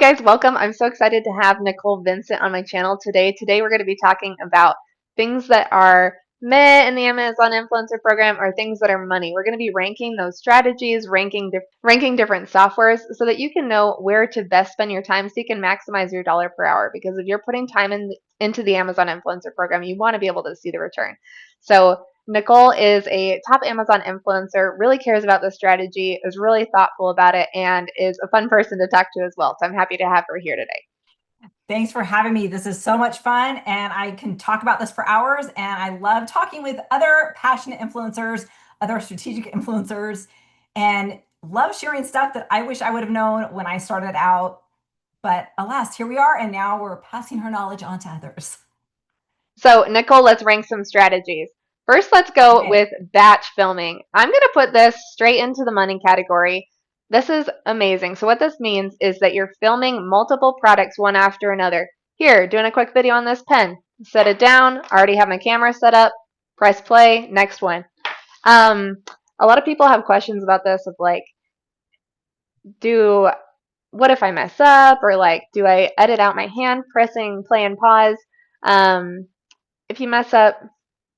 guys, welcome. I'm so excited to have Nicole Vincent on my channel today. Today we're going to be talking about things that are meh in the Amazon Influencer Program or things that are money. We're going to be ranking those strategies, ranking different softwares so that you can know where to best spend your time so you can maximize your dollar per hour. Because if you're putting time into the Amazon Influencer Program, you want to be able to see the return. So Nicole is a top Amazon influencer, really cares about the strategy, is really thoughtful about it, and is a fun person to talk to as well. So I'm happy to have her here today. Thanks for having me. This is so much fun, and I can talk about this for hours. And I love talking with other passionate influencers, other strategic influencers, and love sharing stuff that I wish I would have known when I started out. But alas, here we are, and now we're passing her knowledge on to others. So, Nicole, let's rank some strategies. First, let's go Okay. with batch filming. I'm going to put this straight into the money category. This is amazing. So, what this means is that you're filming multiple products one after another. Here, doing a quick video on this pen. Set it down. Already have my camera set up. Press play. Next one. Um, a lot of people have questions about this of like, do what if I mess up, or like, do I edit out my hand pressing play and pause? Um, if you mess up,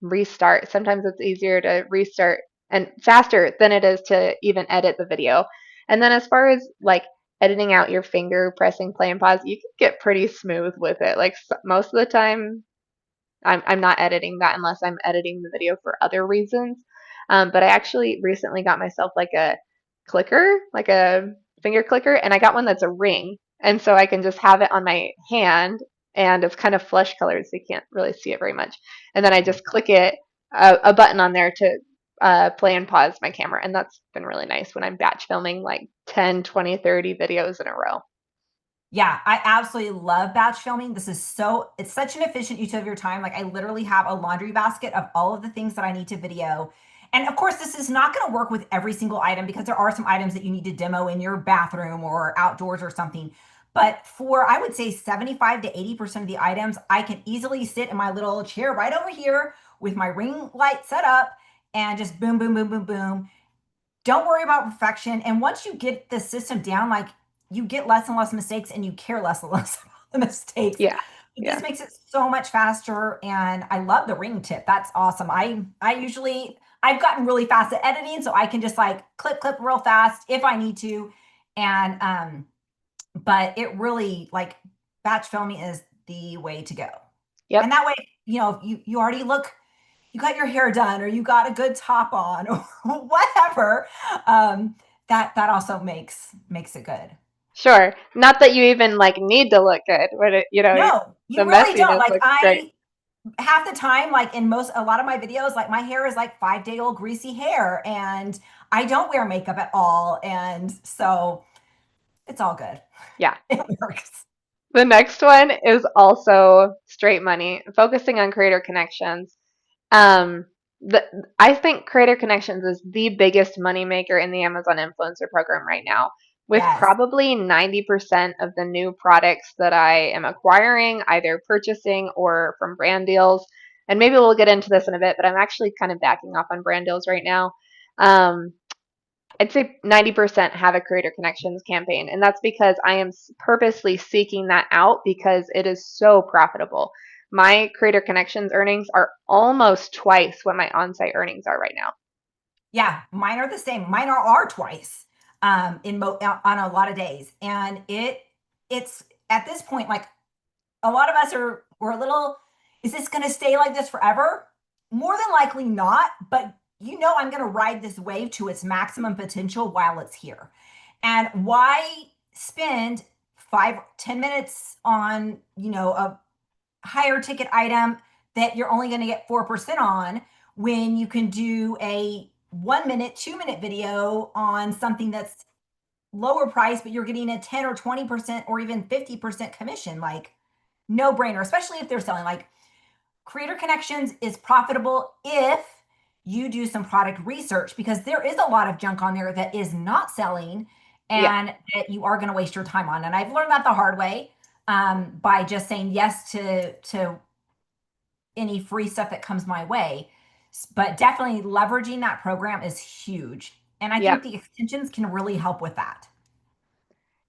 restart. Sometimes it's easier to restart and faster than it is to even edit the video. And then as far as like editing out your finger pressing play and pause, you can get pretty smooth with it. Like most of the time, I'm not editing that unless I'm editing the video for other reasons. But I actually recently got myself like a clicker, like a finger clicker, and I got one that's a ring. And so I can just have it on my hand and it's kind of flesh colored, so you can't really see it very much. And then I just click it, a button on there to play and pause my camera. And that's been really nice when I'm batch filming like 10, 20, 30 videos in a row. Yeah, I absolutely love batch filming. It's such an efficient use of your time. Like I literally have a laundry basket of all of the things that I need to video. And of course, this is not going to work with every single item because there are some items that you need to demo in your bathroom or outdoors or something. But for, I would say 75 to 80% of the items, I can easily sit in my little chair right over here with my ring light set up and just boom, boom, boom, boom, boom. Don't worry about perfection. And once you get the system down, like you get less and less mistakes and you care less and less about the mistakes. Yeah, But this yeah. makes it so much faster. And I love the ring tip. That's awesome. I've gotten really fast at editing, so I can just like clip real fast if I need to. And but it really like batch filming is the way to go. And Yep. that way, you already look, you got your hair done or you got a good top on or whatever. um that also makes it good. Sure. Not that you even like need to look good, but No, the you really don't. messiness Like looks great. I half the time, like in a lot of my videos, like my hair is like 5-day old greasy hair and I don't wear makeup at all, and so it's all good. Yeah. It works. The next one is also straight money, focusing on creator connections. Um, the, I think creator connections is the biggest money maker in the Amazon influencer program right now, with Yes. probably 90% of the new products that I am acquiring, either purchasing or from brand deals. And maybe we'll get into this in a bit, but I'm actually kind of backing off on brand deals right now. Um, I'd say 90% have a creator connections campaign, and that's because I am purposely seeking that out because it is so profitable. My creator connections earnings are almost twice what my on-site earnings are right now. Yeah, mine are the same. Mine are twice on a lot of days. And it's at this point like a lot of us we're a little, is this going to stay like this forever? More than likely not, but I'm going to ride this wave to its maximum potential while it's here. And why spend 5-10 minutes on, a higher ticket item that you're only going to get 4% on when you can do a 1 minute, 2 minute video on something that's lower price, but you're getting a 10 or 20% or even 50% commission? Like, no brainer, especially if they're selling. Like, creator connections is profitable if you do some product research, because there is a lot of junk on there that is not selling Yeah, and that you are going to waste your time on. And I've learned that the hard way, by just saying yes to any free stuff that comes my way. But definitely leveraging that program is huge. And I yeah. think the extensions can really help with that.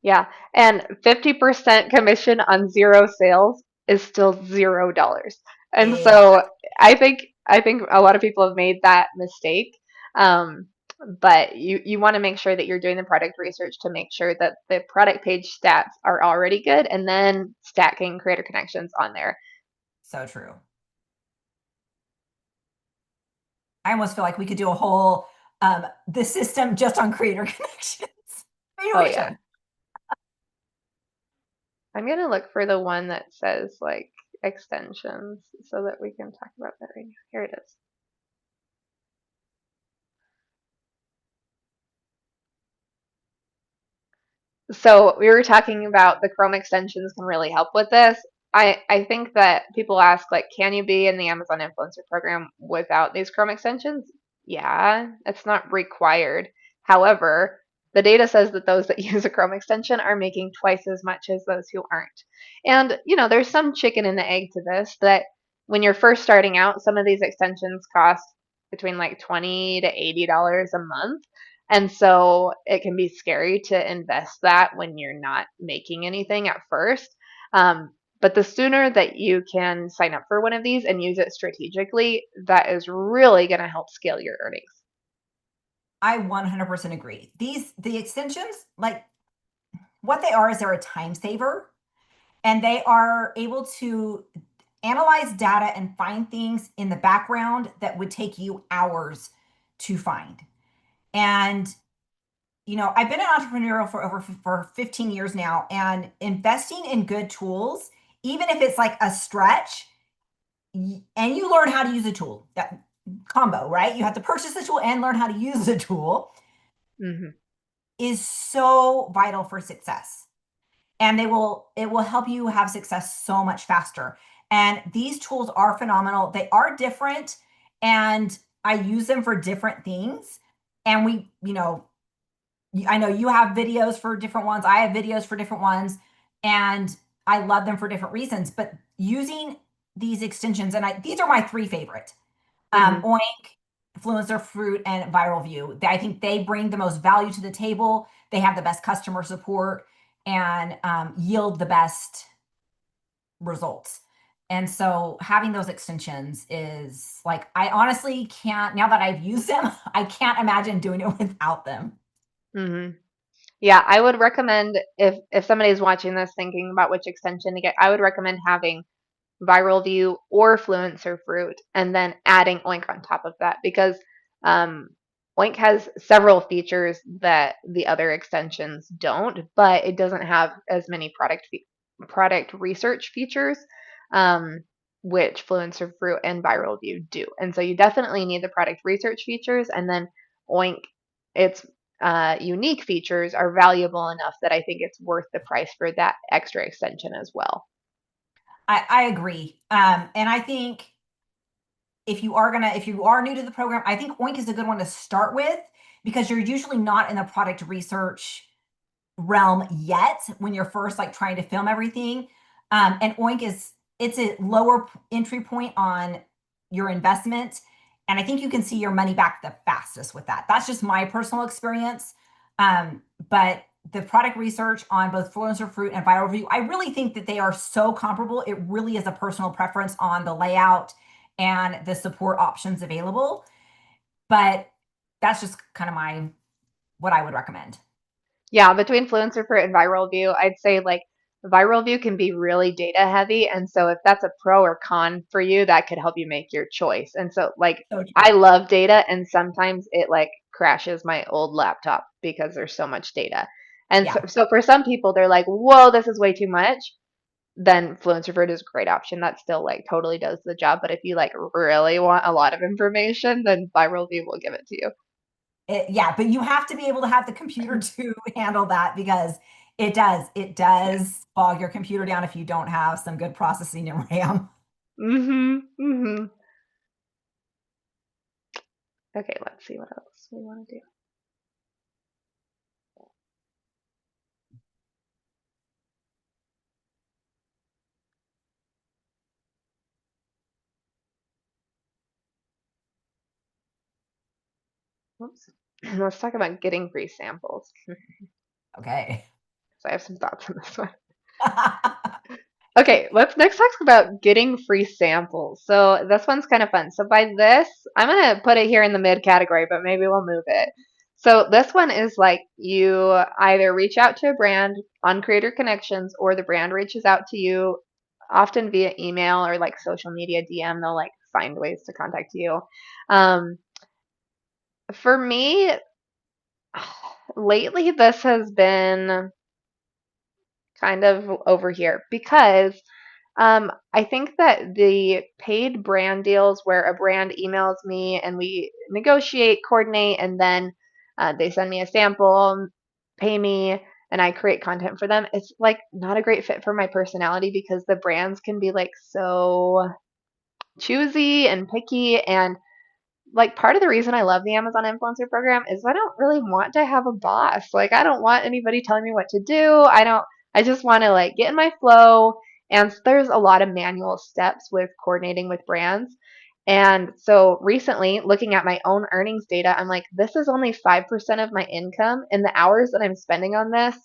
Yeah, and 50% commission on zero sales is still $0. And Yeah, so I think a lot of people have made that mistake. Um, but you want to make sure that you're doing the product research to make sure that the product page stats are already good and then stacking creator connections on there. so true. I almost feel like we could do a whole the system just on creator connections. Maybe Oh we yeah. should. I'm gonna look for the one that says like extensions so that we can talk about that right now. Here it is. So we were talking about the Chrome extensions can really help with this. I think that people ask like, can you be in the Amazon Influencer program without these Chrome extensions? Yeah, it's not required. However, the data says that those that use a Chrome extension are making twice as much as those who aren't. And there's some chicken and the egg to this that when you're first starting out, some of these extensions cost between like $20 to $80 a month. And so it can be scary to invest that when you're not making anything at first. But the sooner that you can sign up for one of these and use it strategically, that is really going to help scale your earnings. I 100% agree. The extensions, like what they are is they're a time saver and they are able to analyze data and find things in the background that would take you hours to find. And I've been an entrepreneur for 15 years now, and investing in good tools, even if it's like a stretch, and you learn how to use a tool, that combo, right? You have to purchase the tool and learn how to use the tool Hmm. is so vital for success. And it will help you have success so much faster. And these tools are phenomenal. They are different and I use them for different things. And I know you have videos for different ones. I have videos for different ones, and I love them for different reasons. But using these extensions, and these are my three favorite: Hmm. Oink, Fluencer, Fruit, and ViralView. I think they bring the most value to the table. They have the best customer support and yield the best results. And so having those extensions is like, I honestly can't, now that I've used them, I can't imagine doing it without them. Hmm. Yeah, I would recommend if somebody's watching this thinking about which extension to get, I would recommend having ViralView or Fluencer Fruit, and then adding Oink on top of that because um, Oink has several features that the other extensions don't, but it doesn't have as many product research features, um, which Fluencer Fruit and ViralView do. And so you definitely need the product research features, and then Oink, its unique features are valuable enough that I think it's worth the price for that extra extension as well. I agree. And I think if you are new to the program, I think Oink is a good one to start with because you're usually not in the product research realm yet when you're first like trying to film everything. And Oink it's a lower entry point on your investment. And I think you can see your money back the fastest with that. That's just my personal experience. But the product research on both Fluencer Fruit and ViralView, I really think that they are so comparable. It really is a personal preference on the layout and the support options available. But that's just kind of what I would recommend. Yeah, between Fluencer Fruit and ViralView, I'd say like ViralView can be really data heavy. And so if that's a pro or con for you, that could help you make your choice. And so like So I love data and sometimes it like crashes my old laptop because there's so much data. And so, yeah. so for some people, they're like, whoa, this is way too much. Then Fluencer Fruit is a great option. That still like totally does the job. But if you like really want a lot of information, then ViralView will give it to you. Yeah, but you have to be able to have the computer to handle that because it Yeah. does bog your computer down if you don't have some good processing and RAM. Mm-hmm. Mm-hmm. Okay, let's see what else we want to do. Oops. Let's talk about getting free samples. Okay. So I have some thoughts on this one. Okay, let's next talk about getting free samples. So this one's kind of fun. So by this, I'm gonna put it here in the mid category, but maybe we'll move it. So this one is like you either reach out to a brand on Creator Connections or the brand reaches out to you, often via email or like social media DM. They'll like find ways to contact you. Um, for me, lately this has been kind of over here because I think that the paid brand deals where a brand emails me and we negotiate, coordinate, and then they send me a sample, pay me, and I create content for them. It's like not a great fit for my personality because the brands can be like so choosy and picky, and like part of the reason I love the Amazon influencer program is I don't really want to have a boss. Like I don't want anybody telling me what to do. I just want to like get in my flow. And there's a lot of manual steps with coordinating with brands. And so recently, looking at my own earnings data, I'm like, this is only 5% of my income. And the hours that I'm spending on this,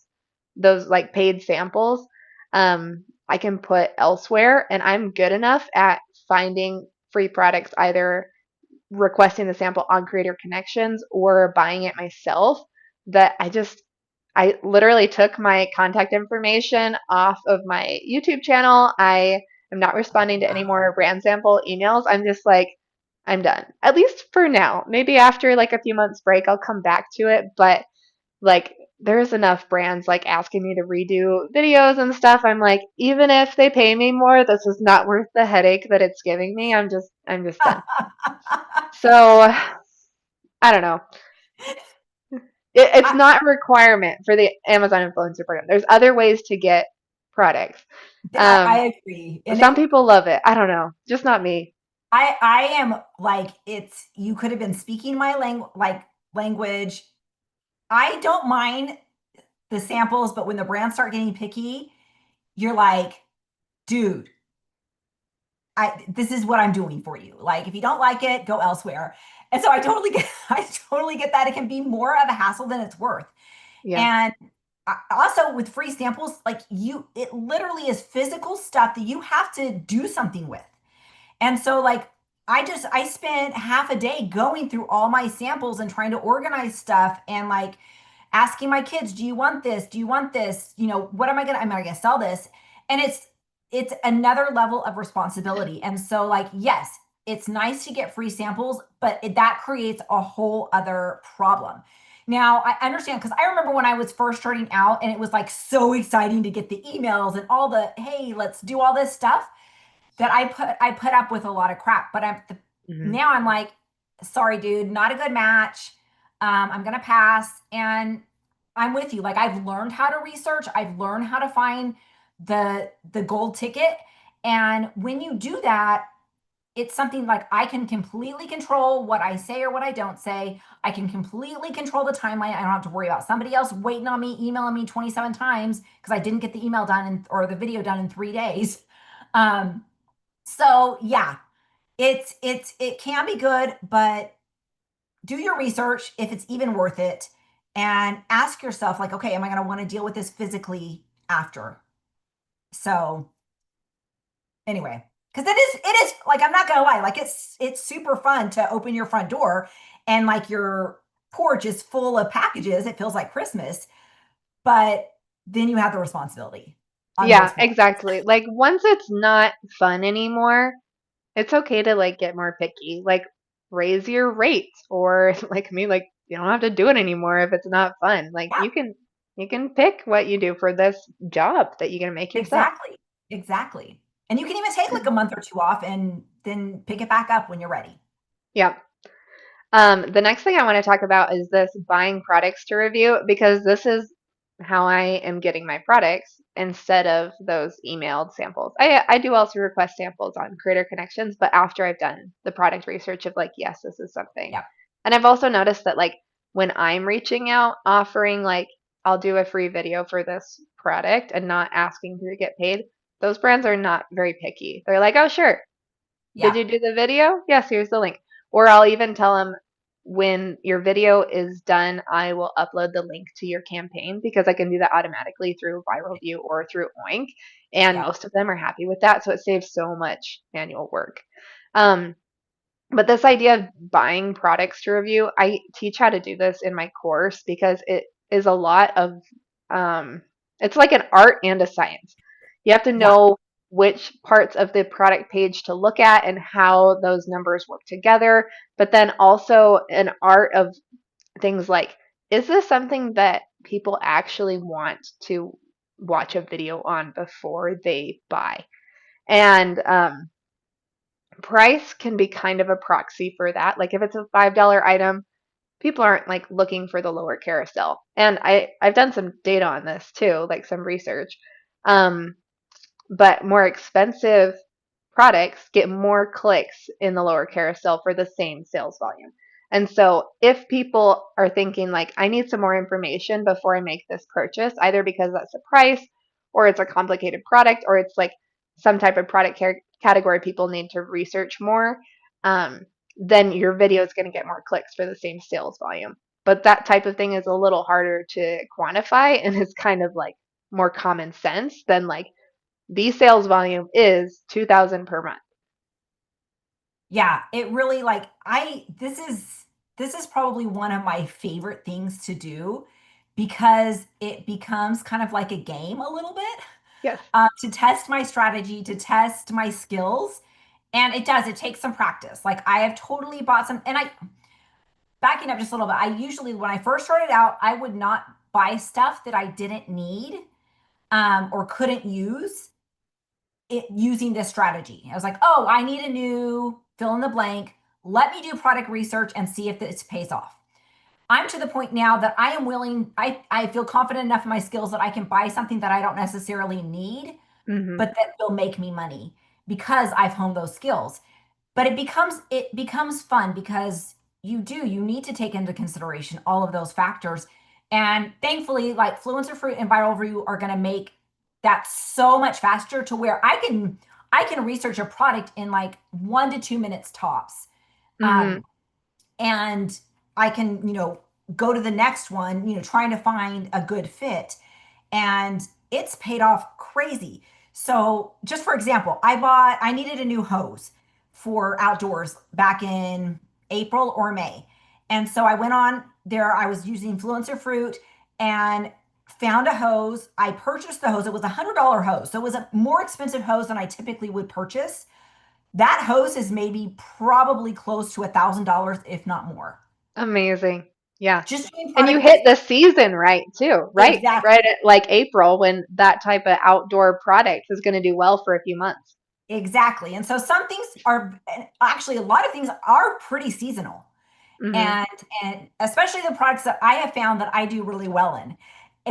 those like paid samples, I can put elsewhere. And I'm good enough at finding free products either requesting the sample on Creator Connections or buying it myself that I literally took my contact information off of my YouTube channel. I am not responding to any more brand sample emails. I'm just like, I'm done. At least for now. Maybe after like a few months break, I'll come back to it. But like, there's enough brands like asking me to redo videos and stuff. I'm like, even if they pay me more, this is not worth the headache that it's giving me. I'm just done. So I don't know. It's I, not a requirement for the Amazon influencer program. There's other ways to get products. I Um, agree. And some people love it. I don't know. Just not me. I am like, it's, you could have been speaking my language. I don't mind the samples, but when the brands start getting picky, you're like, dude, this is what I'm doing for you. Like, if you don't like it, go elsewhere. And so I totally get, I totally get that. It can be more of a hassle than it's worth. Yeah. And also with free samples, like it literally is physical stuff that you have to do something with. And so like I spent half a day going through all my samples and trying to organize stuff and like asking my kids, do you want this? Do you want this? You know, what am I gonna sell this? And it's another level of responsibility. And so like, yes, it's nice to get free samples, but that creates a whole other problem. Now I understand because I remember when I was first starting out and it was like so exciting to get the emails and all the, hey, let's do all this stuff that I put up with a lot of crap. But Hmm. now I'm like, sorry, dude, not a good match. I'm gonna pass. And I'm with you. Like I've learned how to research. I've learned how to find the gold ticket. And when you do that, it's something like I can completely control what I say or what I don't say. I can completely control the timeline. I don't have to worry about somebody else waiting on me, emailing me 27 times because I didn't get the email done or the video done in 3 days. Um, so yeah, it can be good, but do your research if it's even worth it and ask yourself like, okay, am I going to want to deal with this physically after? So anyway, because it is like, I'm not gonna lie, like it's super fun to open your front door and like your porch is full of packages. It feels like Christmas, but then you have the responsibility on Yeah, multiple. exactly. Like once it's not fun anymore, it's okay to like get more picky. Like raise your rates or like me, like you don't have to do it anymore if it's not fun. Like Yeah, you can pick what you do for this job that you're gonna make yourself. exactly. Exactly. And you can even take like a month or two off and then pick it back up when you're ready. Yeah. The next thing I want to talk about is this buying products to review because this is how I am getting my products instead of those emailed samples. I do also request samples on Creator Connections, but after I've done the product research of like, yes, this is something. Yeah. And I've also noticed that like when I'm reaching out, offering like, I'll do a free video for this product and not asking to get paid, those brands are not very picky. They're like, oh, sure. Did Yeah. you do the video? Yes, here's the link. Or I'll even tell them when your video is done, I will upload the link to your campaign because I can do that automatically through ViralView or through Oink. And Yeah. most of them are happy with that. So it saves so much manual work. Um, but this idea of buying products to review, I teach how to do this in my course because it is a lot of, um, it's like an art and a science. You have to Yeah. know which parts of the product page to look at and how those numbers work together, but then also an art of things like, is this something that people actually want to watch a video on before they buy? And price can be kind of a proxy for that. Like if it's a $5 item, people aren't like looking for the lower carousel. And I've done some data on this too, like some research. Um, but more expensive products get more clicks in the lower carousel for the same sales volume. And so if people are thinking like, I need some more information before I make this purchase, either because that's the price or it's a complicated product or it's like some type of product category people need to research more, um, then your video is going to get more clicks for the same sales volume. But that type of thing is a little harder to quantify and is kind of like more common sense than like the sales volume is 2,000 per month. Yeah, it really like I this is probably one of my favorite things to do because it becomes kind of like a game a little bit, Yes. to test my strategy, to test my skills. And it does, it takes some practice. Like I have totally bought some, and I, backing up just a little bit, I usually, when I first started out, I would not buy stuff that I didn't need, or couldn't use it using this strategy. I was like, oh, I need a new fill in the blank. Let me do product research and see if this pays off. I'm to the point now that I am willing, I feel confident enough in my skills that I can buy something that I don't necessarily need, Mm-hmm. but that will make me money because I've honed those skills. But it becomes fun because you need to take into consideration all of those factors. And thankfully, like Fluencer Fruit and ViralView are going to make that so much faster to where I can research a product in like 1 to 2 minutes tops. Mm-hmm. Um, and I can, go to the next one, trying to find a good fit. And it's paid off crazy. So, just for example, I needed a new hose for outdoors back in April or May. And so I went on there, I was using Fluencer Fruit and found a hose. I purchased the hose. It was $100 hose. So it was a more expensive hose than I typically would purchase. That hose is maybe probably close to $1,000, if not more. Amazing. Yeah. Just doing And you product hit research. the season right too, right? Exactly. Right at like April when that type of outdoor product is going to do well for a few months. Exactly. And so some things are, and actually a lot of things are pretty seasonal. Mm-hmm. And especially the products that I have found that I do really well in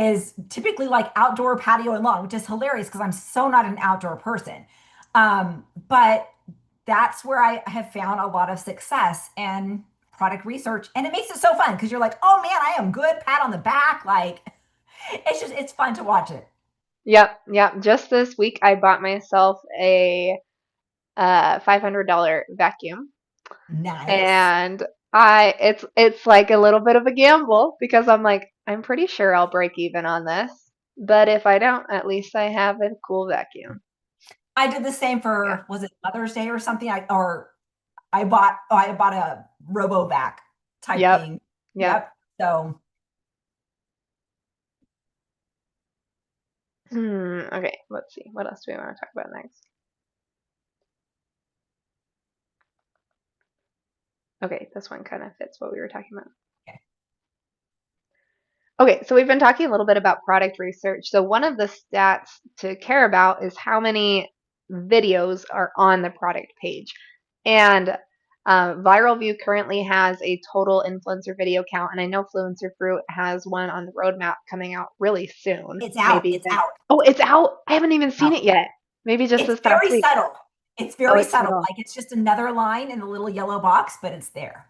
is typically like outdoor patio and lawn, which is hilarious because I'm so not an outdoor person. But that's where I have found a lot of success and product research. And it makes it so fun because you're like, oh man, I am good. Pat on the back. Like it's fun to watch it. Yep. Yep. Just this week, I bought myself a $500 vacuum, Nice. and it's like a little bit of a gamble because I'm like, I'm pretty sure I'll break even on this, but if I don't, at least I have a cool vacuum. I did the same Yeah. for, was it Mother's Day or something? I bought a RoboVac type Yep. thing. Yep. Yep. So Okay, let's see. What else do we want to talk about next? Okay, this one kind of fits what we were talking about. okay. Okay, so we've been talking a little bit about product research. So one of the stats to care about is how many videos are on the product page. And ViralView currently has a total influencer video count, and I know Fluencer Fruit has one on the roadmap coming out really soon. It's out. Maybe It's even. out. Oh, it's out. I haven't even seen Out. it yet. Maybe just It's this past very week. subtle. It's Oh, very it's subtle. subtle. Like it's just another line in the little yellow box, but it's there.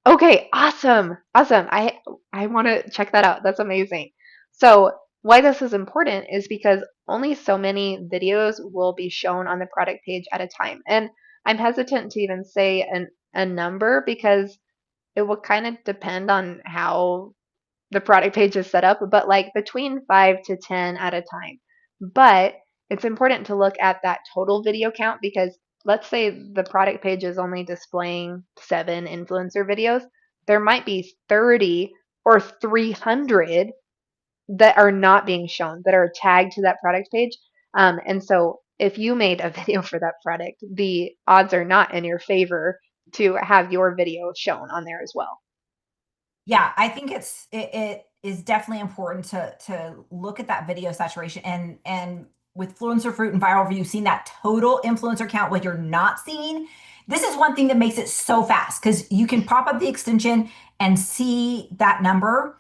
Okay, awesome. Awesome. I want to check that out. That's amazing. So, why this is important is because only so many videos will be shown on the product page at a time. And I'm hesitant to even say a number because it will kind of depend on how the product page is set up, but like between 5 to 10 at a time. But it's important to look at that total video count because let's say the product page is only displaying 7 influencer videos. There might be 30 or 300 that are not being shown, that are tagged to that product page. And so if you made a video for that product, the odds are not in your favor to have your video shown on there as well. Yeah, I think it is definitely important to look at that video saturation and with Fluencer Fruit and ViralView, seeing that total influencer count, what you're not seeing. This is one thing that makes it so fast because you can pop up the extension and see that number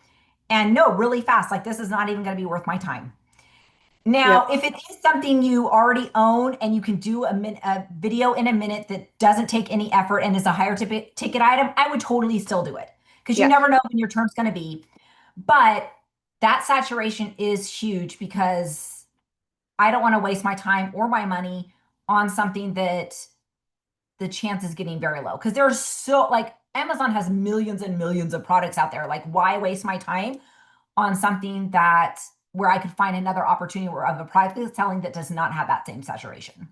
and know really fast, like this is not even going to be worth my time. Now, Yep. if it is something you already own and you can do a video in a minute that doesn't take any effort and is a higher ticket item, I would totally still do it because you Yes. never know when your turn's going to be. But that saturation is huge because I don't want to waste my time or my money on something that the chance is getting very low because there's so like Amazon has millions and millions of products out there. Like, why waste my time on something that where I could find another opportunity where of a product that's selling that does not have that same saturation?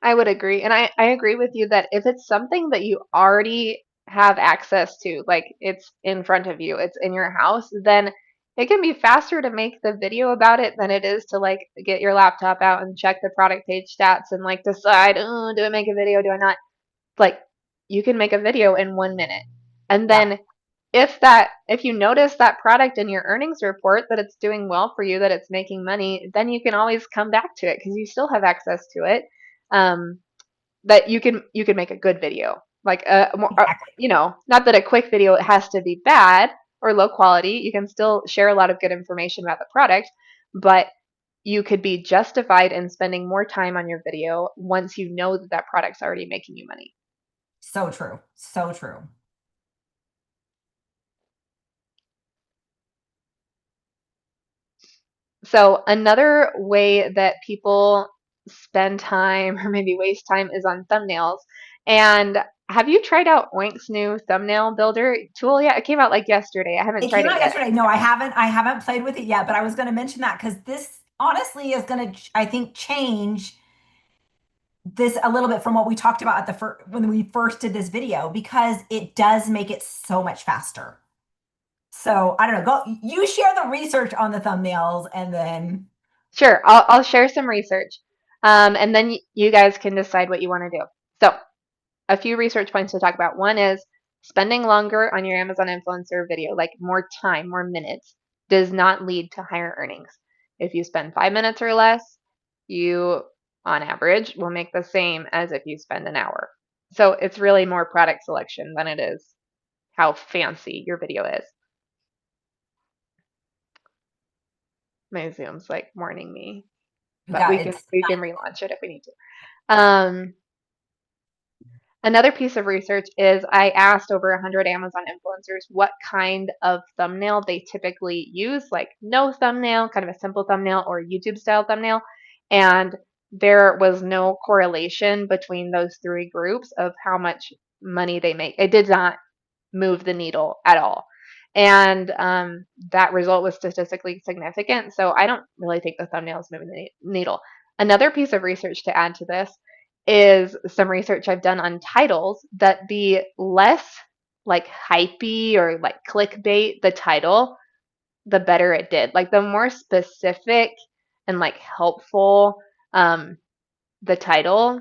I would agree. And I agree with you that if it's something that you already have access to, like it's in front of you, it's in your house, then it can be faster to make the video about it than it is to like get your laptop out and check the product page stats and like decide, oh, do I make a video? Do I not? Like you can make a video in 1 minute. And Yeah, then if you notice that product in your earnings report that it's doing well for you, that it's making money, then you can always come back to it because you still have access to it. Um, that you can make a good video, like exactly. not that a quick video has to be bad or low quality. You can still share a lot of good information about the product, but you could be justified in spending more time on your video once you know that that product's already making you money. So true. So true. So another way that people spend time or maybe waste time is on thumbnails. And have you tried out Oink's new thumbnail builder tool yet? It came out like yesterday. I haven't It tried came it out yet. yesterday. No, I haven't. I haven't played with it yet, but I was going to mention that because this honestly is going to, I think, change this a little bit from what we talked about at the when we first did this video because it does make it so much faster. So I don't know. Go. You share the research on the thumbnails, and then Sure, I'll share some research, and then you guys can decide what you want to do. So, a few research points to talk about. One is spending longer on your Amazon influencer video, like more time, more minutes, does not lead to higher earnings. If you spend 5 minutes or less, you, on average, will make the same as if you spend an hour. So it's really more product selection than it is how fancy your video is. My Zoom's like warning me, but yeah, we can it's we can relaunch it if we need to. Another piece of research is I asked over 100 Amazon influencers what kind of thumbnail they typically use, like no thumbnail, kind of a simple thumbnail, or YouTube style thumbnail. And there was no correlation between those three groups of how much money they make. It did not move the needle at all. And that result was statistically significant. So I don't really think the thumbnail is moving the needle. Another piece of research to add to this is some research I've done on titles that the less like hypey or like clickbait the title, the better it did. Like the more specific and like helpful the title,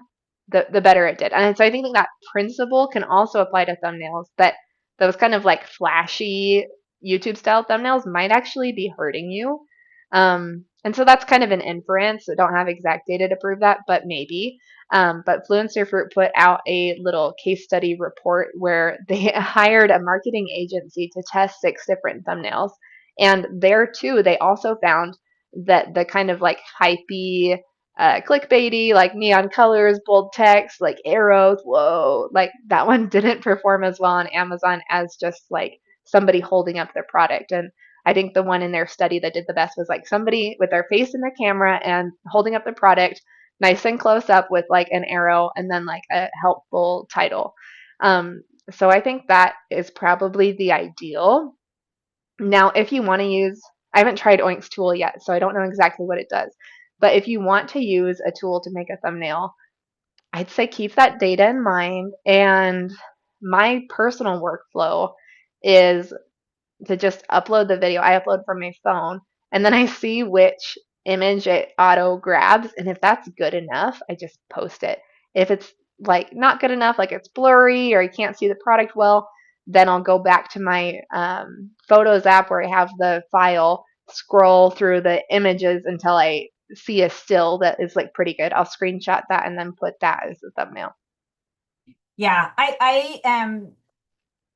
the better it did. And so I think that principle can also apply to thumbnails, that those kind of like flashy YouTube style thumbnails might actually be hurting you. And so that's kind of an inference. I don't have exact data to prove that, but maybe. But Fluencer Fruit put out a little case study report where they hired a marketing agency to test 6 different thumbnails. And there too, they also found that the kind of like hypey, clickbaity, like neon colors, bold text, like arrows, whoa, like that one didn't perform as well on Amazon as just like somebody holding up their product. And I think the one in their study that did the best was like somebody with their face in the camera and holding up the product nice and close up with like an arrow and then like a helpful title. So I think that is probably the ideal. Now, if you want to use, I haven't tried Oink's tool yet, so I don't know exactly what it does. But if you want to use a tool to make a thumbnail, I'd say keep that data in mind. And my personal workflow is to just upload the video. I upload from my phone, and then I see which image it auto grabs, and if that's good enough, I just post it. If it's like not good enough, like it's blurry or I can't see the product well, then I'll go back to my Photos app where I have the file, scroll through the images until I see a still that is like pretty good. I'll screenshot that and then put that as the thumbnail. Yeah, I am.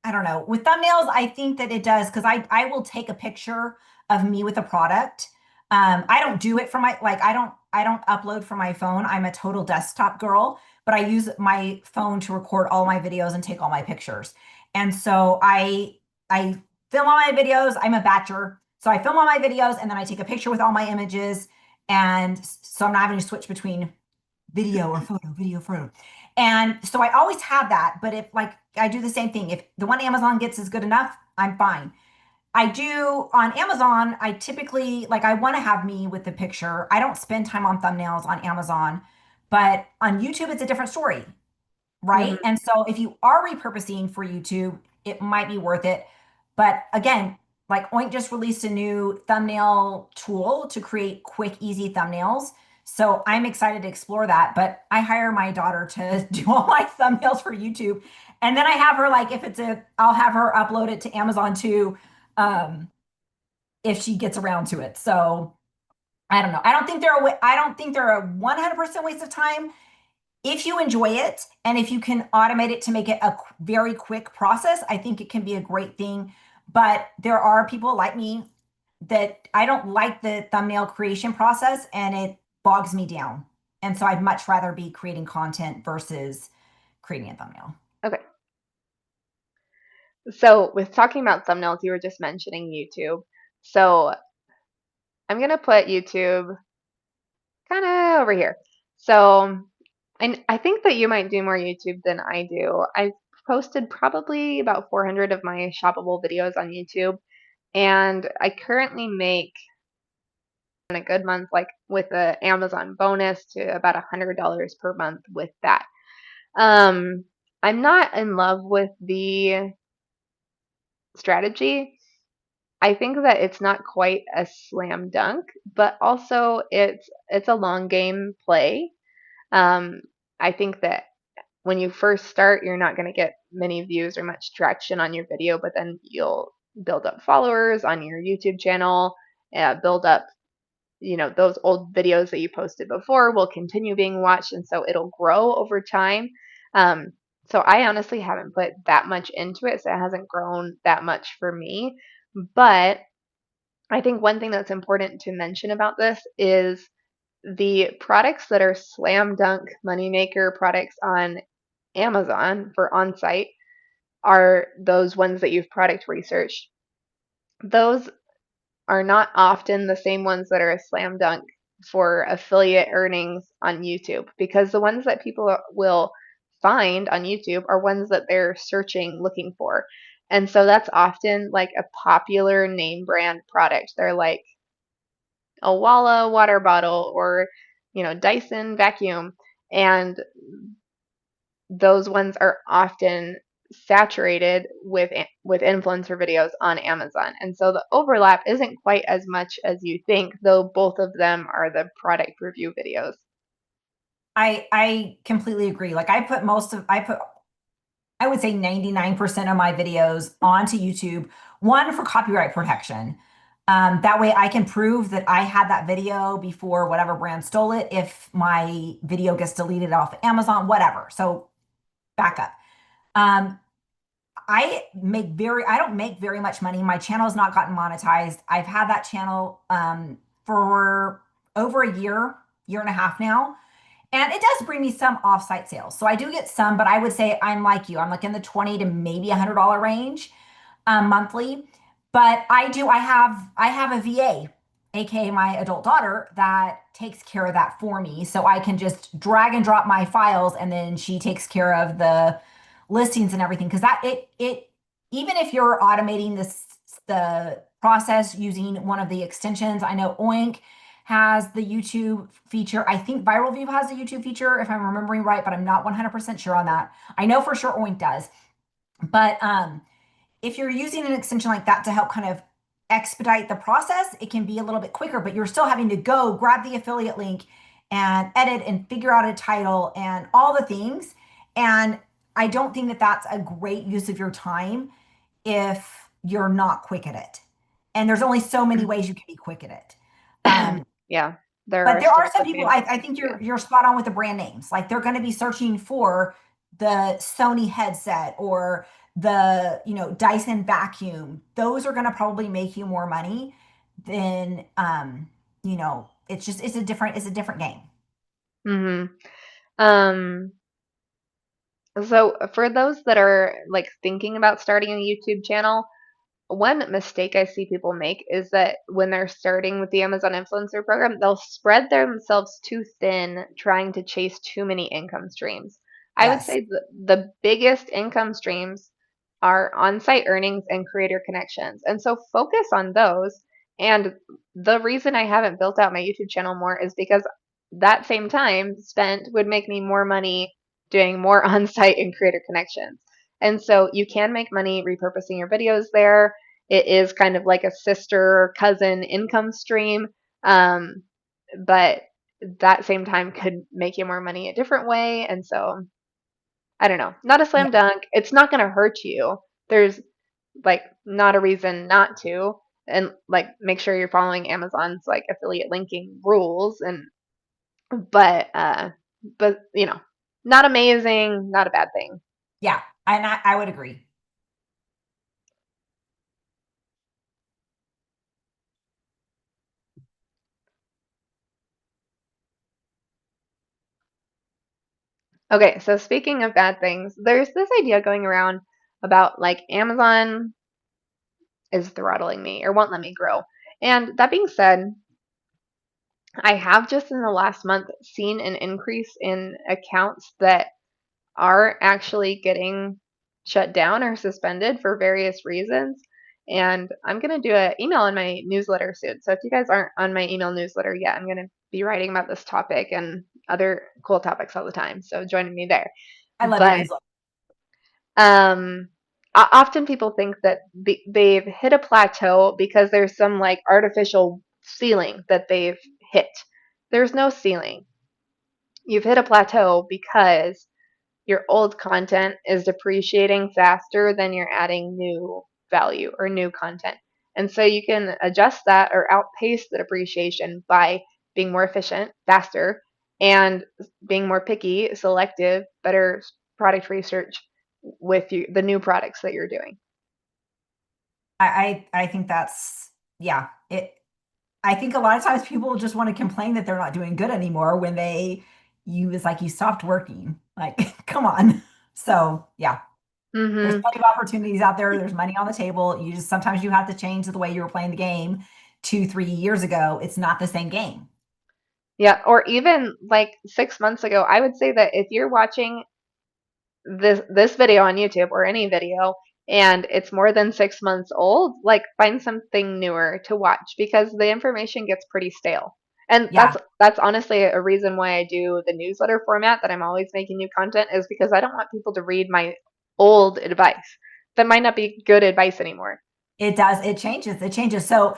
I don't know. With thumbnails, I think that it does because I will take a picture of me with a product. I don't do it for my like I don't upload from my phone. I'm a total desktop girl, but I use my phone to record all my videos and take all my pictures. And so I film all my videos. I'm a batcher. So I film all my videos and then I take a picture with all my images. And so I'm not having to switch between video or photo, video, photo. And so I always have that. But if like I do the same thing, if the one Amazon gets is good enough, I'm fine. I do on Amazon, I typically like I want to have me with the picture. I don't spend time on thumbnails on Amazon, but on YouTube, it's a different story, right? Mhm. And so if you are repurposing for YouTube, it might be worth it. But again, like Oink just released a new thumbnail tool to create quick, easy thumbnails. So I'm excited to explore that. But I hire my daughter to do all my thumbnails for YouTube. And then I have her like if it's a I'll have her upload it to Amazon too, um, if she gets around to it. So I don't know. I don't think they're a 100% waste of time if you enjoy it and if you can automate it to make it a very quick process. I think it can be a great thing. But there are people like me that I don't like the thumbnail creation process and it bogs me down. And so I'd much rather be creating content versus creating a thumbnail. Okay. So, with talking about thumbnails, you were just mentioning YouTube. So, I'm going to put YouTube kind of over here. So, and I think that you might do more YouTube than I do. I've posted probably about 400 of my shoppable videos on YouTube, and I currently make in a good month, like with the Amazon bonus, to about $100 per month with that. Um, I'm not in love with the strategy. I think that it's not quite a slam dunk, but also it's a long game play. Um, I think that when you first start, you're not going to get many views or much traction on your video, but then you'll build up followers on your YouTube channel, build up, those old videos that you posted before will continue being watched, and so it'll grow over time. Um, so I honestly haven't put that much into it, so it hasn't grown that much for me. But I think one thing that's important to mention about this is the products that are slam dunk moneymaker products on Amazon for on-site are those ones that you've product researched. Those are not often the same ones that are a slam dunk for affiliate earnings on YouTube, because the ones that people will find on YouTube are ones that they're searching looking for. And so that's often like a popular name brand product. They're like a Walla water bottle or, Dyson vacuum. And those ones are often saturated with influencer videos on Amazon. And so the overlap isn't quite as much as you think, though both of them are the product review videos. I completely agree. Like I would say 99% of my videos onto YouTube, one for copyright protection. That way I can prove that I had that video before whatever brand stole it. If my video gets deleted off Amazon, whatever. So backup. Um, I don't make very much money. My channel has not gotten monetized. I've had that channel for over a year and a half now. And it does bring me some offsite sales. So I do get some, but I would say I'm like you. I'm like in the 20 to maybe $100 range monthly. But I have a VA, aka my adult daughter, that takes care of that for me. So I can just drag and drop my files and then she takes care of the listings and everything. Because it even if you're automating the process using one of the extensions, I know Oink has the YouTube feature. I think ViralView has the YouTube feature, if I'm remembering right, but I'm not 100% sure on that. I know for sure Oink does. But if you're using an extension like that to help kind of expedite the process, it can be a little bit quicker, but you're still having to go grab the affiliate link and edit and figure out a title and all the things. And I don't think that that's a great use of your time if you're not quick at it. And there's only so many ways you can be quick at it. Yeah, there But are there are still some some people, I think yeah. you're spot on with the brand names. Like they're going to be searching for the Sony headset or the, Dyson vacuum. Those are going to probably make you more money than, it's a different game. Mm-hmm. Um, so for those that are like thinking about starting a YouTube channel, one mistake I see people make is that when they're starting with the Amazon influencer program, they'll spread themselves too thin trying to chase too many income streams. I would Yes. say the biggest income streams are on-site earnings and creator connections. And so focus on those. And the reason I haven't built out my YouTube channel more is because that same time spent would make me more money doing more on-site and creator connections. And so you can make money repurposing your videos there. It is kind of like a sister or cousin income stream. Um, but that same time could make you more money a different way. And so I don't know, not a Yeah. slam dunk. It's not going to hurt you. There's like not a reason not to. And like make sure you're following Amazon's like affiliate linking rules and but not amazing, not a bad thing. Yeah. And I would agree. Okay, so speaking of bad things, there's this idea going around about like Amazon is throttling me or won't let me grow. And that being said, I have just in the last month seen an increase in accounts that are actually getting shut down or suspended for various reasons. And I'm going to do an email in my newsletter soon. So if you guys aren't on my email newsletter yet, I'm going to be writing about this topic and other cool topics all the time. So join me there. I love your But newsletter. um, often people think that they've hit a plateau because there's some like artificial ceiling that they've hit. There's no ceiling. You've hit a plateau because your old content is depreciating faster than you're adding new value or new content. And so you can adjust that or outpace the depreciation by being more efficient, faster, and being more picky, selective, better product research with the new products that you're doing. I think that's, yeah. I think a lot of times people just want to complain that they're not doing good anymore when you stopped working. Like, come on. So yeah, there's Mm-hmm. plenty of opportunities out there. There's money on the table. Sometimes you have to change the way you were playing the game 2, 3 years ago. It's not the same game. Yeah, or even like 6 months ago, I would say that if you're watching this video on YouTube or any video and it's more than 6 months old, like find something newer to watch because the information gets pretty stale. And Yeah, that's honestly a reason why I do the newsletter format that I'm always making new content is because I don't want people to read my old advice. That might not be good advice anymore. it does. It changes. It changes. So,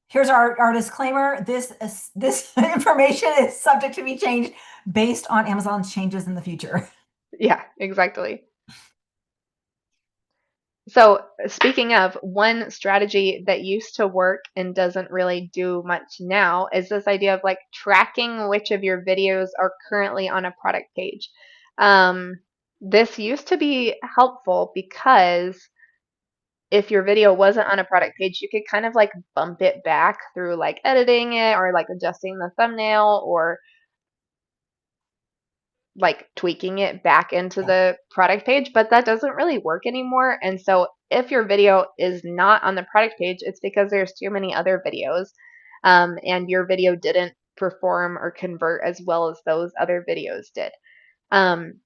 here's our disclaimer. This information is subject to be changed based on Amazon's changes in the future. Yeah, exactly. So, speaking of, one strategy that used to work and doesn't really do much now is this idea of like tracking which of your videos are currently on a product page. This used to be helpful because if your video wasn't on a product page, you could kind of like bump it back through like editing it or like adjusting the thumbnail or like tweaking it back into Yeah. the product page, but that doesn't really work anymore. And so if your video is not on the product page, it's because there's too many other videos, and your video didn't perform or convert as well as those other videos did. Um,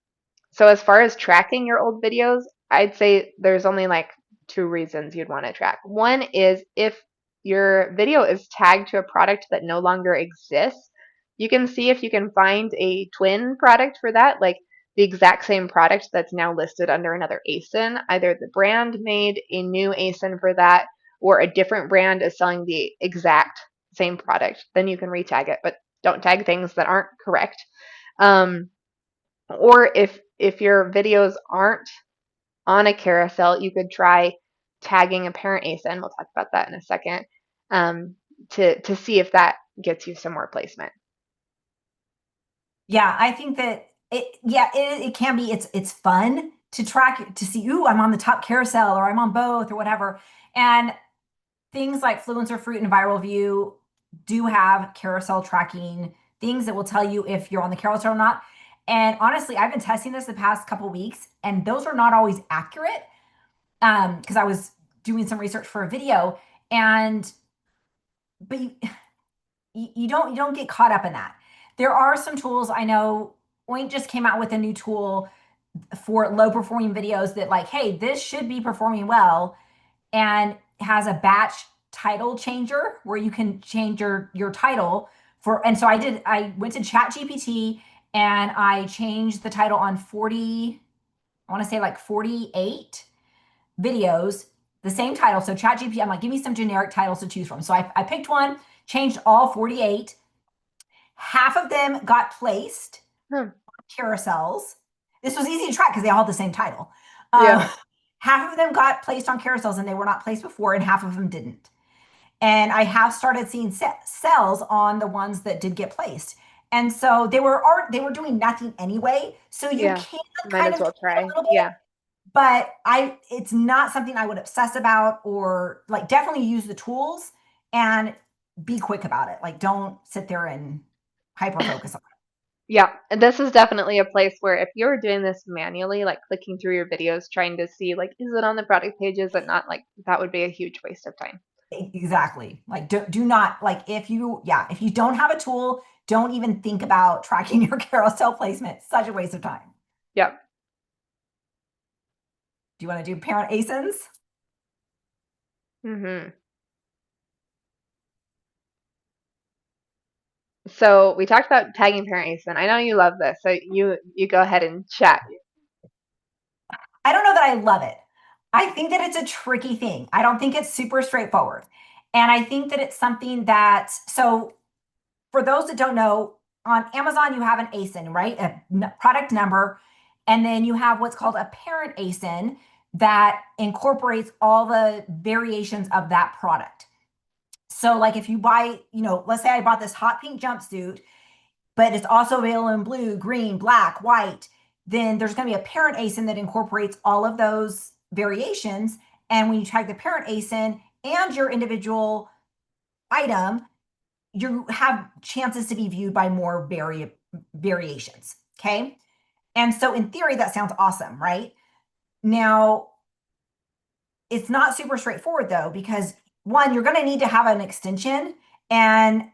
So as far as tracking your old videos, I'd say there's only like two reasons you'd want to track. One is if your video is tagged to a product that no longer exists, you can see if you can find a twin product for that, like the exact same product that's now listed under another ASIN. Either the brand made a new ASIN for that, or a different brand is selling the exact same product. Then you can retag it, but don't tag things that aren't correct. Um, or if your videos aren't on a carousel, you could try tagging a parent ASIN. We'll talk about that in a second, to see if that gets you some more placement. Yeah, I think that it can be, it's fun to track, to see, ooh, I'm on the top carousel or I'm on both or whatever. And things like Fluencer, Fruit, and ViralView do have carousel tracking things that will tell you if you're on the carousel or not. And honestly, I've been testing this the past couple weeks, and those are not always accurate. Because I was doing some research for a video, and but you don't get caught up in that. There are some tools. I know Oink just came out with a new tool for low performing videos that, like, hey, this should be performing well, and has a batch title changer where you can change your title for. And so I went to Chat GPT and I changed the title on 40, I want to say like 48 videos, the same title. So Chat GPT, I'm like, give me some generic titles to choose from. So I picked one, changed all 48. Half of them got placed Hmm. carousels. This was easy to track because they all had the same title. Yeah. Half of them got placed on carousels and they were not placed before, and half of them didn't. And I have started seeing sales on the ones that did get placed. And so they were doing nothing anyway. So you Yeah. can Might kind as of well cheat a try. little bit, Yeah. but it's not something I would obsess about, or like, definitely use the tools and be quick about it. Like, don't sit there and hyper focus on Yeah, and this is definitely a place where if you're doing this manually, like clicking through your videos, trying to see like, is it on the product page, is it not, like that would be a huge waste of time. it. Exactly. Like, do not, like, if you don't have a tool, don't even think about tracking your carousel placement. Such a waste of time. Yep. Do you want to do parent ASINs? hmm So we talked about tagging parent ASIN. I know you love this, so you go ahead and chat. I don't know that I love it. I think that it's a tricky thing. I don't think it's super straightforward. And I think that it's something that, so for those that don't know, on Amazon, you have an ASIN, right? A product number. And then you have what's called a parent ASIN that incorporates all the variations of that product. So, like, if you buy, let's say I bought this hot pink jumpsuit, but it's also available in blue, green, black, white, then there's going to be a parent ASIN that incorporates all of those variations. And when you tag the parent ASIN and your individual item, you have chances to be viewed by more variations. Okay. And so in theory, that sounds awesome, right? Now, it's not super straightforward though, because one, you're going to need to have an extension. And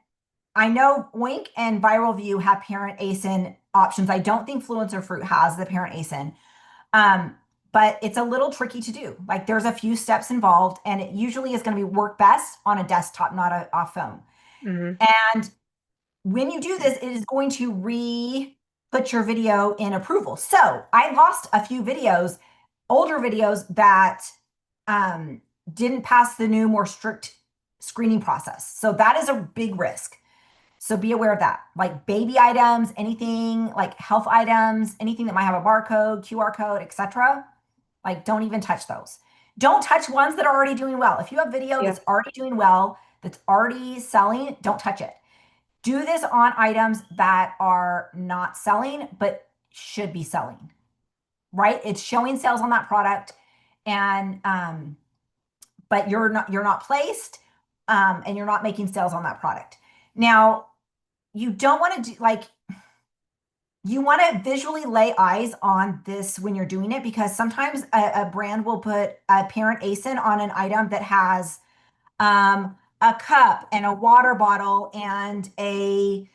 I know Oink and ViralView have parent ASIN options. I don't think Fluencer Fruit has the parent ASIN. But it's a little tricky to do. Like, there's a few steps involved, and it usually is going to be work best on a desktop, not a phone. hmm And when you do this, it is going to put your video in approval. So I lost a few videos, older videos that didn't pass the new, more strict screening process. So that is a big risk. So be aware of that. Like baby items, anything like health items, anything that might have a barcode, QR code, etc. Like, don't even touch those. Don't touch ones that are already doing well. If you have video Yeah. that's already doing well, that's already selling, don't touch it. Do this on items that are not selling, but should be selling, right? It's showing sales on that product, and but you're not placed, and you're not making sales on that product. Now, you don't want to do, like, you want to visually lay eyes on this when you're doing it, because sometimes a brand will put a parent ASIN on an item that has a cup and a water bottle and a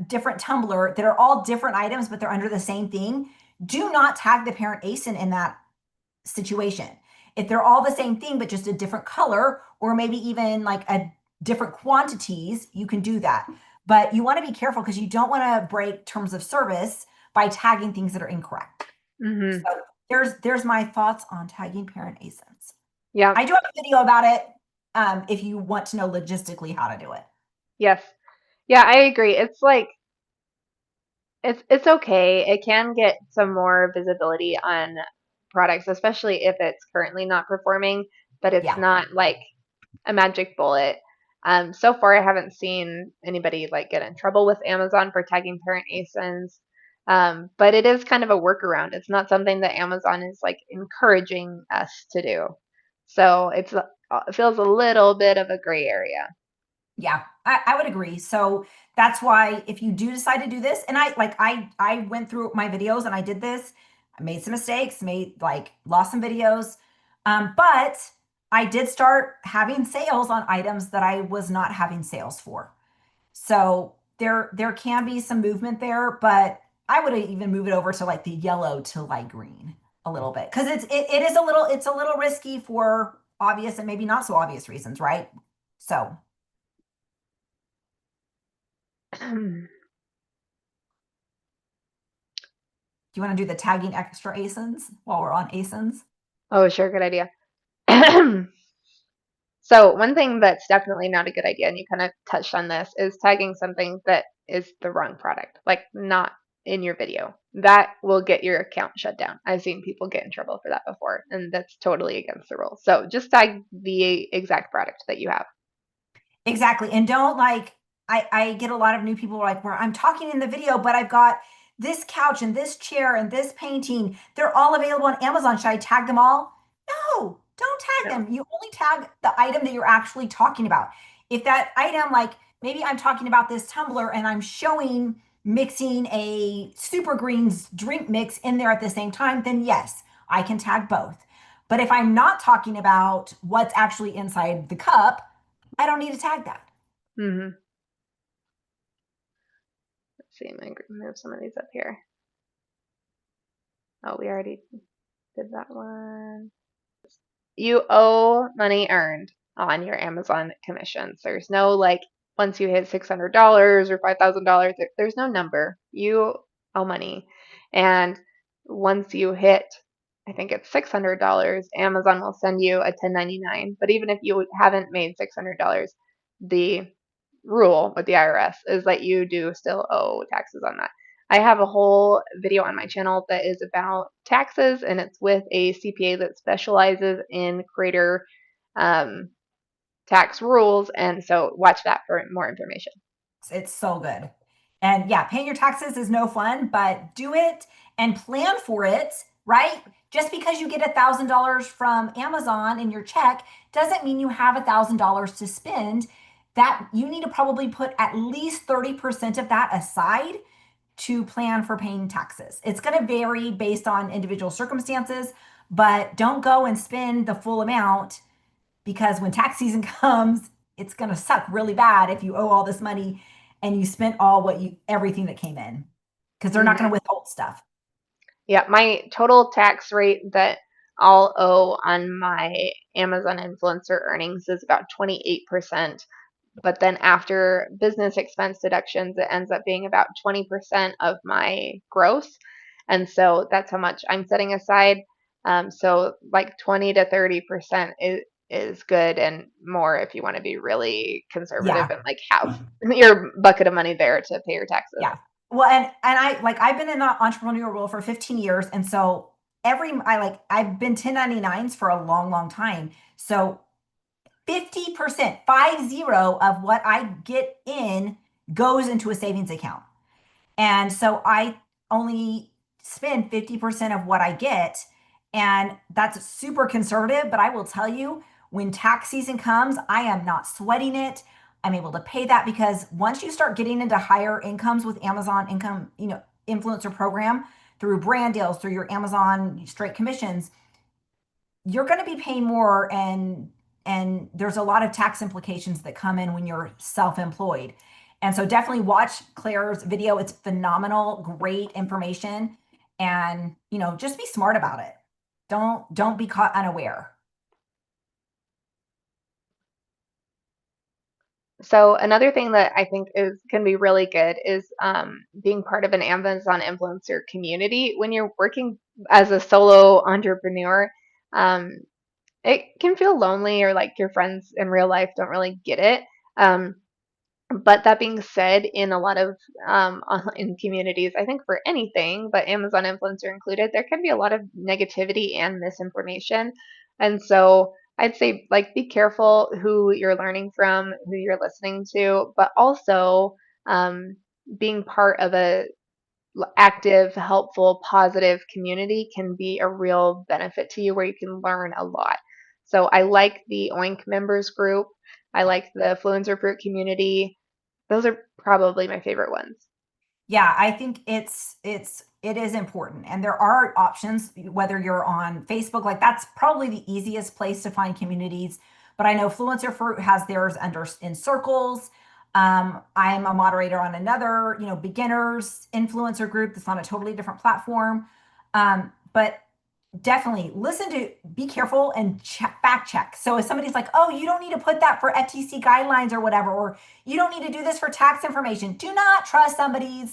different tumbler that are all different items, but they're under the same thing. do not tag the parent ASIN in that situation. If they're all the same thing, but just a different color, or maybe even like a different quantities, you can do that. But you want to be careful because you don't want to break terms of service by tagging things that are incorrect. Mm-hmm. So there's my thoughts on tagging parent ASINs. Yeah. I do have a video about it if you want to know logistically how to do it. Yes. Yeah, I agree. It's like it's okay. It can get some more visibility on products, especially if it's currently not performing, but it's Yeah. not like a magic bullet. So far I haven't seen anybody like get in trouble with Amazon for tagging parent ASINs. But it is kind of a workaround. It's not something that Amazon is like encouraging us to do. So it feels a little bit of a gray area. Yeah, I would agree. So that's why if you do decide to do this, and I went through my videos and I did this, I made some mistakes, made like lost some videos. But I did start having sales on items that I was not having sales for. So there can be some movement there, but I would even move it over to like the yellow to light green a little bit because it is a little risky for obvious and maybe not so obvious reasons, right? So do you want to do the tagging extra ASINs while we're on ASINs? Oh, sure, good idea. So one thing that's definitely not a good idea, and you kind of touched on this, is tagging something that is the wrong product, like not in your video. That will get your account shut down. I've seen people get in trouble for that before, and that's totally against the rules. So just tag the exact product that you have. Exactly. And don't like, I get a lot of new people like where I'm talking in the video, but I've got this couch and this chair and this painting. They're all available on Amazon. Should I tag them all? No, don't tag No. them. You only tag the item that you're actually talking about. If that item, like maybe I'm talking about this tumbler and I'm showing mixing a super greens drink mix in there at the same time, then yes, I can tag both. But if I'm not talking about what's actually inside the cup, I don't need to tag that. Hmm. Let's see, I'm gonna move some of these up here. Oh, we already did that one. You owe money earned on your Amazon commissions. There's no like once you hit $600 or $5,000, there's no number. You owe money. And once you hit, I think it's $600, Amazon will send you a 1099. But even if you haven't made $600, the rule with the IRS is that you do still owe taxes on that. I have a whole video on my channel that is about taxes, and it's with a CPA that specializes in creator um, tax rules. And so watch that for more information. It's so good. And yeah, paying your taxes is no fun, but do it and plan for it, right? Just because you get $1,000 from Amazon in your check doesn't mean you have $1,000 to spend. That you need to probably put at least 30% of that aside to plan for paying taxes. It's going to vary based on individual circumstances, but don't go and spend the full amount because when tax season comes, it's going to suck really bad if you owe all this money and you spent everything that came in because they're not going to Hmm. withhold stuff. Yeah, my total tax rate that I'll owe on my Amazon influencer earnings is about 28%. But then after business expense deductions, it ends up being about 20% of my gross. And so that's how much I'm setting aside. So like 20 to 30% is good, and more if you want to be really conservative Yeah. and like have your bucket of money there to pay your taxes. Yeah. Well, and I've been in the entrepreneurial role for 15 years and so I've been 1099s for a long long time. So 50%, 50 of what I get in goes into a savings account. And so I only spend 50% of what I get. And that's super conservative. But I will tell you, when tax season comes, I am not sweating it. I'm able to pay that because once you start getting into higher incomes with Amazon income, influencer program through brand deals, through your Amazon straight commissions, you're going to be paying more and there's a lot of tax implications that come in when you're self-employed. And so definitely watch Claire's video. It's phenomenal, great information. and, just be smart about it. Don't be caught unaware. So another thing that I think is can be really good is being part of an Amazon influencer community. When you're working as a solo entrepreneur, um, it can feel lonely or like your friends in real life don't really get it. Um, but that being said, in a lot of in communities, I think for anything, but Amazon influencer included, there can be a lot of negativity and misinformation. And so I'd say like be careful who you're learning from, who you're listening to, but also um, being part of a active, helpful, positive community can be a real benefit to you where you can learn a lot. So I like the Oink members group. I like the Fluencer fruit community. Those are probably my favorite ones. Yeah, I think it is important. And there are options, whether you're on Facebook, like that's probably the easiest place to find communities. But I know Fluencer Fruit has theirs under in circles. I'm a moderator on another, beginners influencer group that's on a totally different platform. But definitely listen to, be careful and fact check. So if somebody's like, oh, you don't need to put that for FTC guidelines or whatever, or you don't need to do this for tax information, do not trust somebody's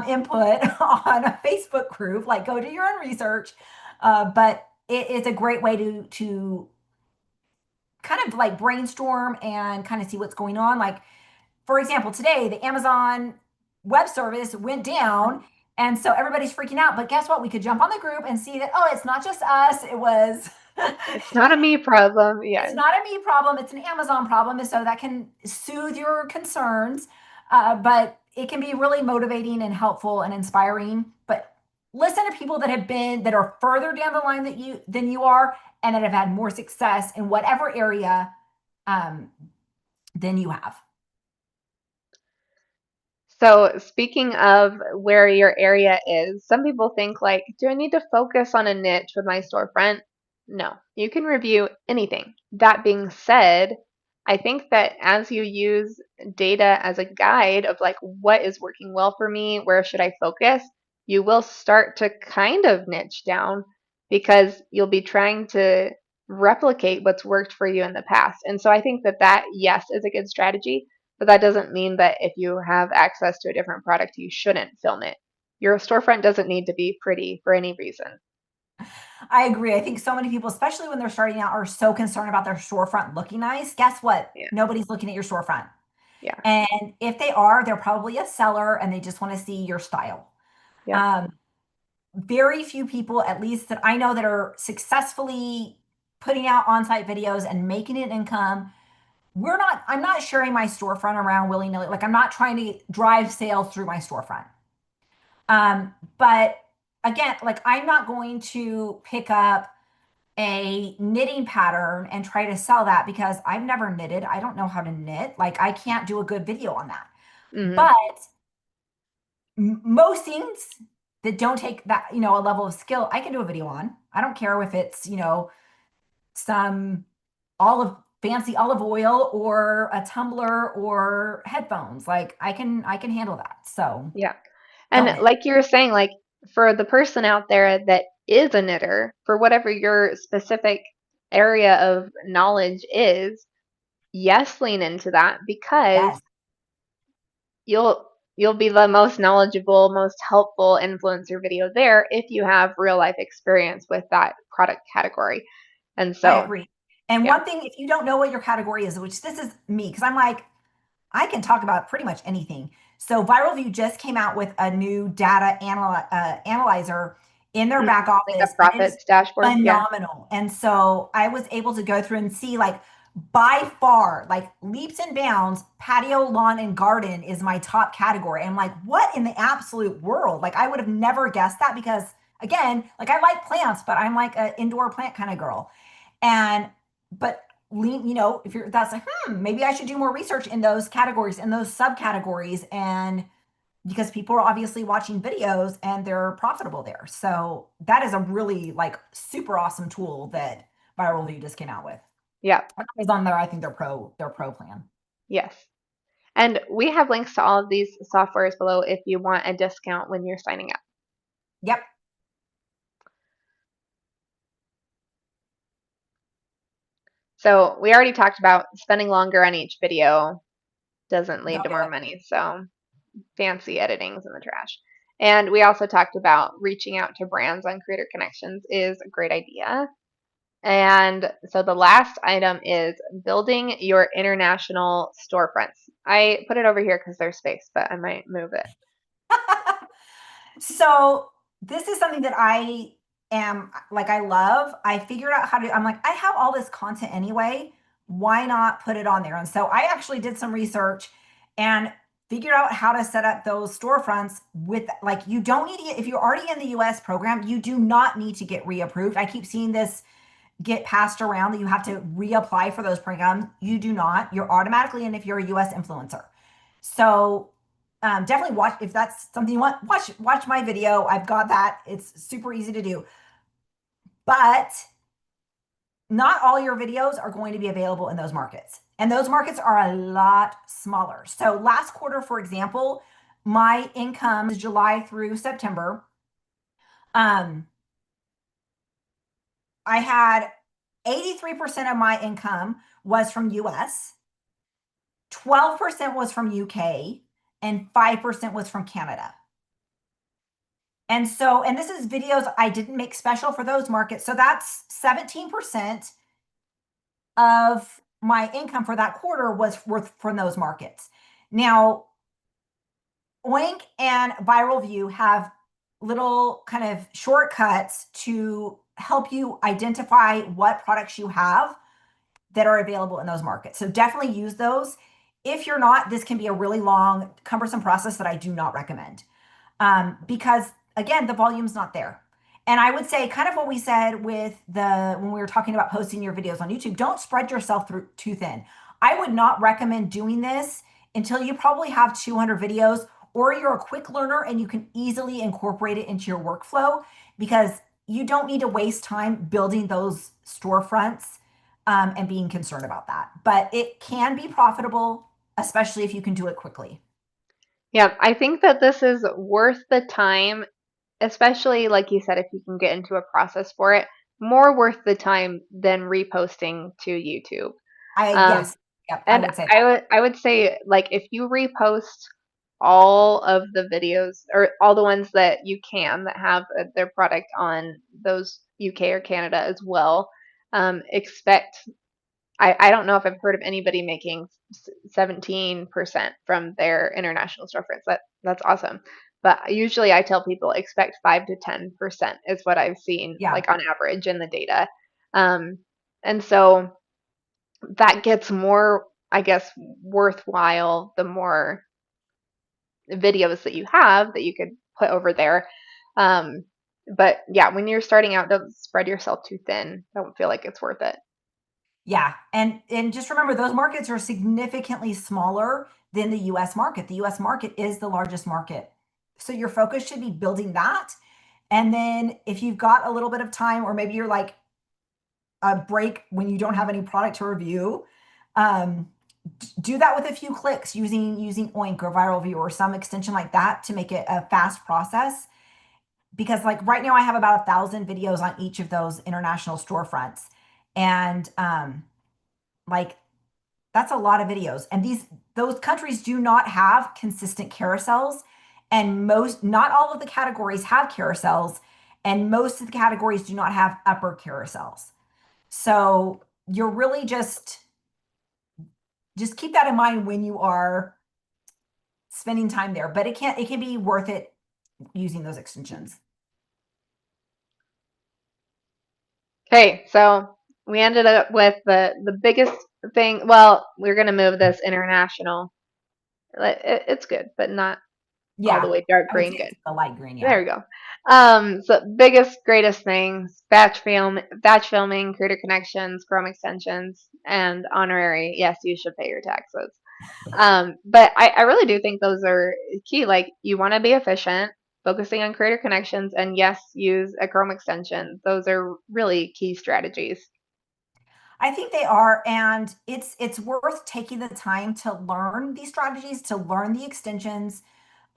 input on a Facebook group. Like, go do your own research. But it is a great way to kind of like brainstorm and kind of see what's going on. Like, for example, today the Amazon web service went down. And so everybody's freaking out. But guess what? We could jump on the group and see that, oh, it's not just us. It was, It's not a me problem. it's Yeah. not a me problem. It's an Amazon problem. And so that can soothe your concerns. But it can be really motivating and helpful and inspiring. But listen to people that are further down the line than you are, and that have had more success in whatever area um, than you have. So, speaking of where your area is, some people think like, do I need to focus on a niche with my storefront? No, you can review anything. That being said, I think that as you use data as a guide of like what is working well for me, where should I focus, you will start to kind of niche down because you'll be trying to replicate what's worked for you in the past. And so I think that yes, is a good strategy, but that doesn't mean that if you have access to a different product, you shouldn't film it. Your storefront doesn't need to be pretty for any reason. I agree. I think so many people, especially when they're starting out, are so concerned about their storefront looking nice. Guess what? Yeah. Nobody's looking at your storefront. Yeah. And if they are, they're probably a seller and they just want to see your style. Yep. Um, Very few people, at least that I know, that are successfully putting out on-site videos and making an income. I'm not sharing my storefront around willy-nilly. Like, I'm not trying to drive sales through my storefront. But again, like, I'm not going to pick up a knitting pattern and try to sell that because I've never knitted. I don't know how to knit. Like, I can't do a good video on that. Hmm. But most things that don't take that, a level of skill, I can do a video on. I don't care if it's, some fancy olive oil or a tumbler or headphones. Like, I can handle that. So Yeah. don't And knit. like you were saying, like for the person out there that is a knitter, for whatever your specific area of knowledge is, yes, lean into that because Yes, you'll you'll be the most knowledgeable, most helpful influencer video there if you have real life experience with that product category. And I so, agree. And yeah. one thing, if you don't know what your category is, which this is me, because I'm like, I can talk about pretty much anything. So ViralView just came out with a new analyzer in their Mhm. back Like a office, and it is profits dashboard. Yeah. phenomenal. And so I was able to go through and see, like, by far, like, leaps and bounds, patio, lawn, and garden is my top category. I'm like, what in the absolute world? Like, I would have never guessed that because, again, like, I like plants, but I'm like an indoor plant kind of girl. And but lean, if you're, that's like, maybe I should do more research in those categories and those subcategories. And because people are obviously watching videos and they're profitable there. So that is a really, like, super awesome tool that ViralView just came out with. Yeah. Is on there. I think their pro plan. Yes. And we have links to all of these softwares below if you want a discount when you're signing up. Yep. So we already talked about spending longer on each video doesn't lead Don't to do more it. money. So fancy editing's in the trash. And we also talked about reaching out to brands on Creator Connections is a great idea. And so the last item is building your international storefronts. I put it over here because there's space, but I might move it. So this is something that I am like, I love. I figured out how to, I'm like, I have all this content anyway. Why not put it on there? And so I actually did some research and figured out how to set up those storefronts with, like, you don't need to get, if you're already in the US program, you do not need to get reapproved. I keep seeing this get passed around that you have to reapply for those programs. You do not. You're automatically in if you're a US influencer. So definitely watch if that's something you want. Watch my video. I've got that. It's super easy to do. But not all your videos are going to be available in those markets. And those markets are a lot smaller. So last quarter, for example, my income is July through September. Um, I had 83% of my income was from US, 12% was from UK, and 5% was from Canada. And so, and this is videos I didn't make special for those markets. So that's 17% of my income for that quarter was worth from those markets. Now, Oink and ViralView have little kind of shortcuts to help you identify what products you have that are available in those markets. So definitely use those. If you're not, this can be a really long, cumbersome process that I do not recommend. Because again, the volume's not there. And I would say kind of what we said with when we were talking about posting your videos on YouTube, don't spread yourself through too thin. I would not recommend doing this until you probably have 200 videos or you're a quick learner and you can easily incorporate it into your workflow, because you don't need to waste time building those storefronts and being concerned about that. But it can be profitable, especially if you can do it quickly. Yeah, I think that this is worth the time, especially like you said, if you can get into a process for it, more worth the time than reposting to YouTube. Um, Yes, yep, I and would say that. I would say like if you repost all of the videos or all the ones that you can that have their product on those UK or Canada as well, expect I don't know if I've heard of anybody making 17% from their international storefronts. That's awesome. But usually I tell people expect 5 to 10% is what I've seen Yeah, like on average in the data. Um, and so that gets more, I guess, worthwhile the more videos that you have that you could put over there. Um, but yeah, when you're starting out, don't spread yourself too thin. Don't feel like it's worth it. yeah, and just remember those markets are significantly smaller than the U.S. market. The U.S. market is the largest market, so your focus should be building that. And then if you've got a little bit of time, or maybe you're like a break when you don't have any product to review, um, do that with a few clicks using Oink or ViralView or some extension like that to make it a fast process. Because like right now I have about 1,000 videos on each of those international storefronts, and like that's a lot of videos. And those countries do not have consistent carousels, and not all of the categories have carousels, and most of the categories do not have upper carousels. So you're really just keep that in mind when you are spending time there. But it can be worth it using those extensions. Okay, so we ended up with the biggest thing. Well, we're gonna move this international. It's good, but not all the Yeah, way dark I would say green. Good. it's the light green. Yeah. There we go. So biggest, greatest things: batch filming, creator connections, Chrome extensions, and honorary. Yes, you should pay your taxes. But I really do think those are key. Like you want to be efficient, focusing on creator connections, and yes, use a Chrome extension. Those are really key strategies. I think they are, and it's worth taking the time to learn these strategies, to learn the extensions,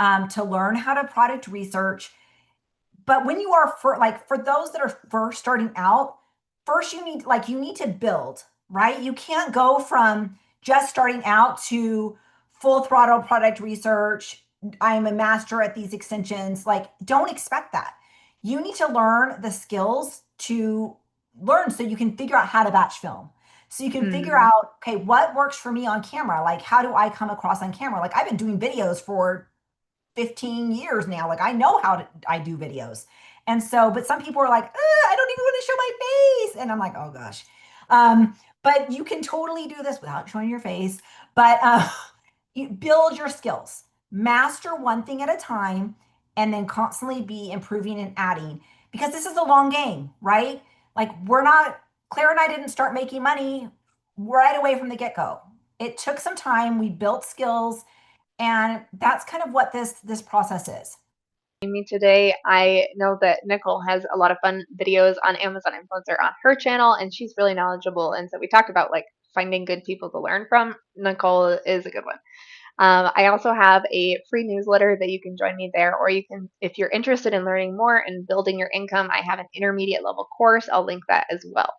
to learn how to product research. but when you are for those that are first starting out, first you need to build, right? You can't go from just starting out to full throttle product research. I'm a master at these extensions. Like, don't expect that. You need to learn the skills to learn so you can figure out how to batch film. So you can figure Mm. out, okay, what works for me on camera? Like, how do I come across on camera? Like, I've been doing videos for 15 years now. Like, I know I do videos. And so, but some people are like, I don't even want to show my face. And I'm like, oh gosh. But you can totally do this without showing your face. But you build your skills, master one thing at a time, and then constantly be improving and adding because this is a long game, right? Like, Claire and I didn't start making money right away from the get go. It took some time. We built skills, and that's kind of what this process is. Me today. I know that Nicole has a lot of fun videos on Amazon Influencer on her channel, and she's really knowledgeable. And so we talked about like finding good people to learn from. Nicole is a good one. I also have a free newsletter that you can join me there, or you can, if you're interested in learning more and building your income, I have an intermediate level course. I'll link that as well.